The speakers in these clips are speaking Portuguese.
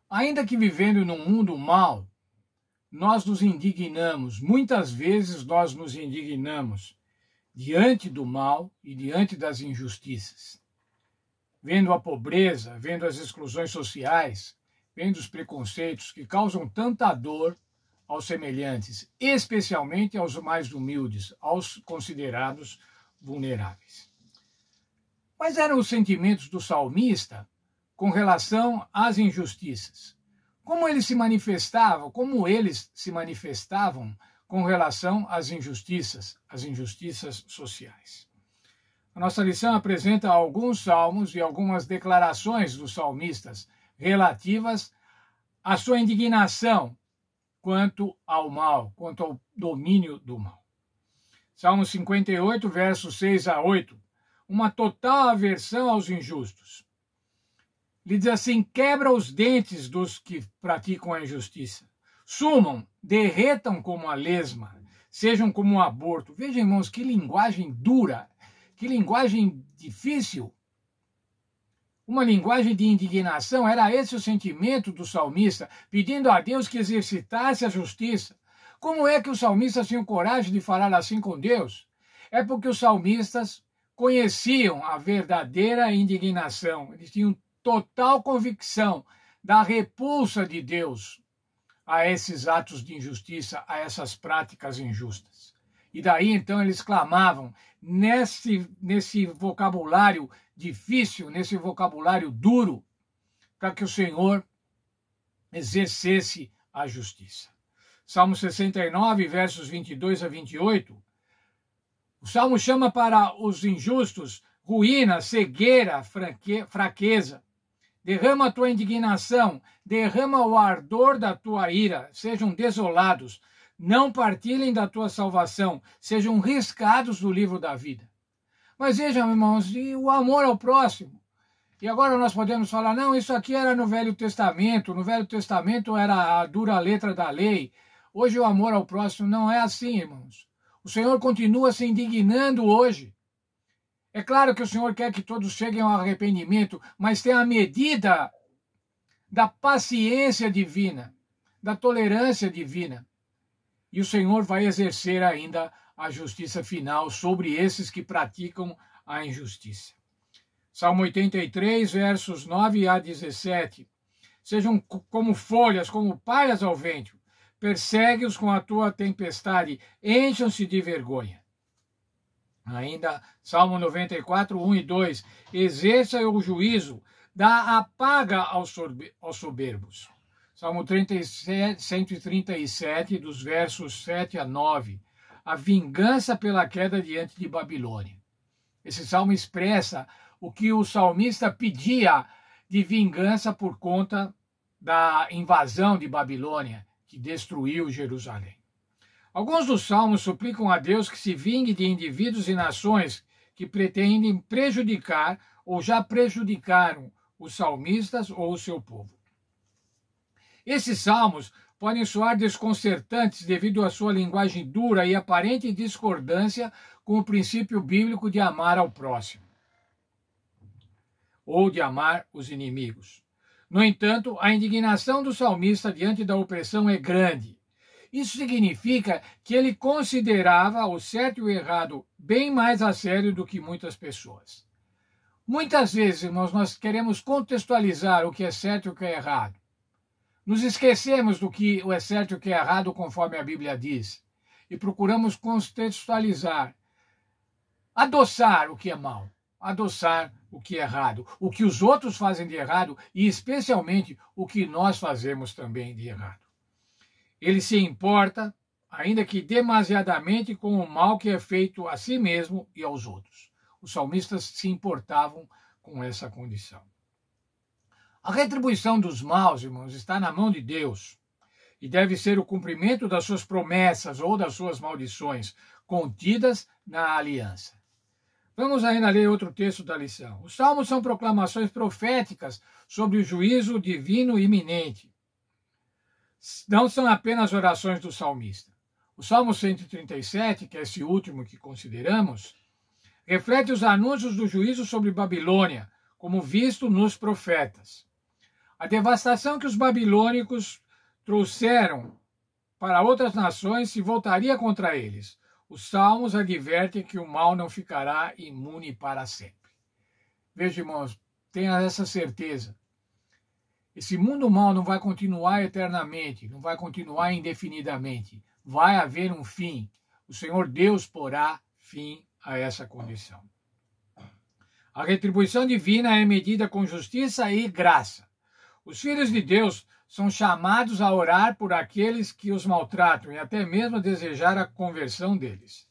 Ainda que vivendo num mundo mau, nós nos indignamos, muitas vezes nós nos indignamos diante do mal e diante das injustiças. Vendo a pobreza, vendo as exclusões sociais, vendo os preconceitos que causam tanta dor aos semelhantes, especialmente aos mais humildes, aos considerados vulneráveis. Quais eram os sentimentos do salmista com relação às injustiças? Como eles se manifestavam com relação às injustiças sociais? A nossa lição apresenta alguns salmos e algumas declarações dos salmistas relativas à sua indignação quanto ao mal, quanto ao domínio do mal. Salmo 58, versos 6 a 8. Uma total aversão aos injustos. Ele diz assim: quebra os dentes dos que praticam a injustiça. Sumam, derretam como a lesma, sejam como um aborto. Vejam, irmãos, que linguagem dura, que linguagem difícil. Uma linguagem de indignação. Era esse o sentimento do salmista, pedindo a Deus que exercitasse a justiça. Como é que os salmistas tinham coragem de falar assim com Deus? É porque os salmistas conheciam a verdadeira indignação. Eles tinham total convicção da repulsa de Deus a esses atos de injustiça, a essas práticas injustas. E daí, então, eles clamavam nesse vocabulário difícil, nesse vocabulário duro, para que o Senhor exercesse a justiça. Salmo 69, versos 22 a 28. O Salmo chama para os injustos ruína, cegueira, fraqueza. Derrama a tua indignação, derrama o ardor da tua ira, sejam desolados, não partilhem da tua salvação, sejam riscados do livro da vida. Mas vejam, irmãos, e o amor ao próximo? E agora nós podemos falar, não, isso aqui era no Velho Testamento era a dura letra da lei. Hoje o amor ao próximo não é assim, irmãos. O Senhor continua se indignando hoje. É claro que o Senhor quer que todos cheguem ao arrependimento, mas tem a medida da paciência divina, da tolerância divina. E o Senhor vai exercer ainda a justiça final sobre esses que praticam a injustiça. Salmo 83, versos 9 a 17. Sejam como folhas, como palhas ao vento. Persegue-os com a tua tempestade, encham-se de vergonha. Ainda, Salmo 94, 1 e 2. Exerça o juízo, dá a paga aos soberbos. Salmo 137, dos versos 7 a 9. A vingança pela queda diante de Babilônia. Esse salmo expressa o que o salmista pedia de vingança por conta da invasão de Babilônia, que destruiu Jerusalém. Alguns dos salmos suplicam a Deus que se vingue de indivíduos e nações que pretendem prejudicar ou já prejudicaram os salmistas ou o seu povo. Esses salmos podem soar desconcertantes devido à sua linguagem dura e aparente discordância com o princípio bíblico de amar ao próximo, ou de amar os inimigos. No entanto, a indignação do salmista diante da opressão é grande. Isso significa que ele considerava o certo e o errado bem mais a sério do que muitas pessoas. Muitas vezes, irmãos, nós queremos contextualizar o que é certo e o que é errado. Nos esquecemos do que é certo e o que é errado conforme a Bíblia diz. E procuramos contextualizar, adoçar o que é mal, adoçar o que é errado, o que os outros fazem de errado e especialmente o que nós fazemos também de errado. Ele se importa, ainda que demasiadamente, com o mal que é feito a si mesmo e aos outros. Os salmistas se importavam com essa condição. A retribuição dos maus, irmãos, está na mão de Deus e deve ser o cumprimento das suas promessas ou das suas maldições contidas na aliança. Vamos ainda ler outro texto da lição. Os salmos são proclamações proféticas sobre o juízo divino iminente. Não são apenas orações do salmista. O Salmo 137, que é esse último que consideramos, reflete os anúncios do juízo sobre Babilônia, como visto nos profetas. A devastação que os babilônicos trouxeram para outras nações se voltaria contra eles. Os salmos advertem que o mal não ficará imune para sempre. Veja, irmãos, tenha essa certeza. Esse mundo mal não vai continuar eternamente, não vai continuar indefinidamente. Vai haver um fim. O Senhor Deus porá fim a essa condição. A retribuição divina é medida com justiça e graça. Os filhos de Deus são chamados a orar por aqueles que os maltratam e até mesmo a desejar a conversão deles.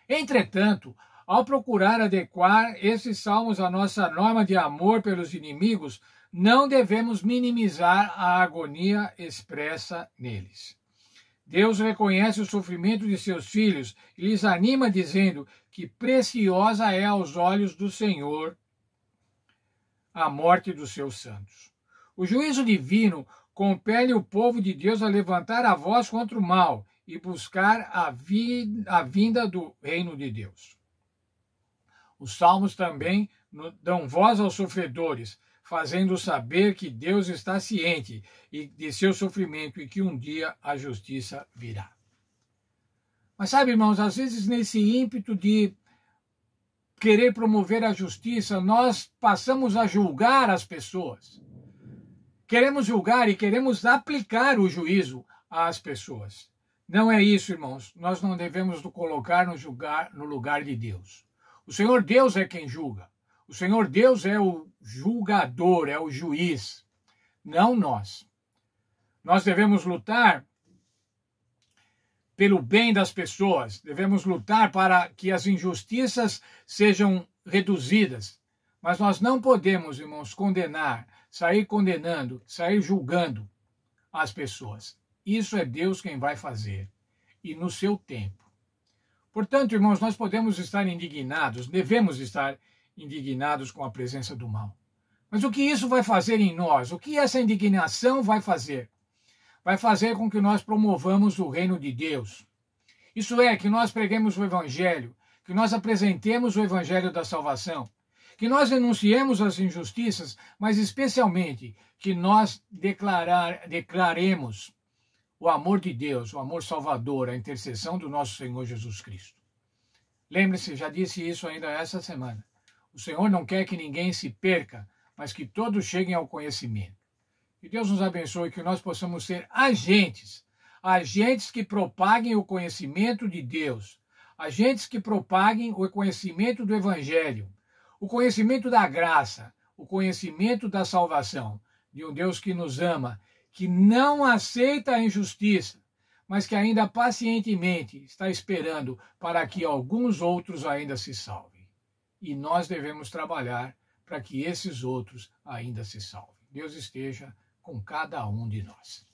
Entretanto, ao procurar adequar esses salmos à nossa norma de amor pelos inimigos, não devemos minimizar a agonia expressa neles. Deus reconhece o sofrimento de seus filhos e lhes anima dizendo que preciosa é aos olhos do Senhor a morte dos seus santos. O juízo divino compele o povo de Deus a levantar a voz contra o mal e buscar a vinda do reino de Deus. Os salmos também dão voz aos sofredores, fazendo saber que Deus está ciente de seu sofrimento e que um dia a justiça virá. Mas sabe, irmãos, às vezes nesse ímpeto de querer promover a justiça, nós passamos a julgar as pessoas. Queremos julgar e queremos aplicar o juízo às pessoas. Não é isso, irmãos. Nós não devemos nos colocar no lugar de Deus. O Senhor Deus é quem julga. O Senhor Deus é o julgador, é o juiz, não nós. Nós devemos lutar pelo bem das pessoas, devemos lutar para que as injustiças sejam reduzidas. Mas nós não podemos, irmãos, sair condenando, sair julgando as pessoas. Isso é Deus quem vai fazer, e no seu tempo. Portanto, irmãos, nós podemos estar indignados, devemos estar indignados com a presença do mal. Mas o que isso vai fazer em nós? O que essa indignação vai fazer? Vai fazer com que nós promovamos o reino de Deus. Isso é, que nós preguemos o Evangelho, que nós apresentemos o Evangelho da salvação, que nós denunciemos as injustiças, mas especialmente que nós declaremos o amor de Deus, o amor salvador, a intercessão do nosso Senhor Jesus Cristo. Lembre-se, já disse isso ainda essa semana. O Senhor não quer que ninguém se perca, mas que todos cheguem ao conhecimento. Que Deus nos abençoe, que nós possamos ser agentes que propaguem o conhecimento de Deus, agentes que propaguem o conhecimento do Evangelho, o conhecimento da graça, o conhecimento da salvação, de um Deus que nos ama, que não aceita a injustiça, mas que ainda pacientemente está esperando para que alguns outros ainda se salvem. E nós devemos trabalhar para que esses outros ainda se salvem. Deus esteja com cada um de nós.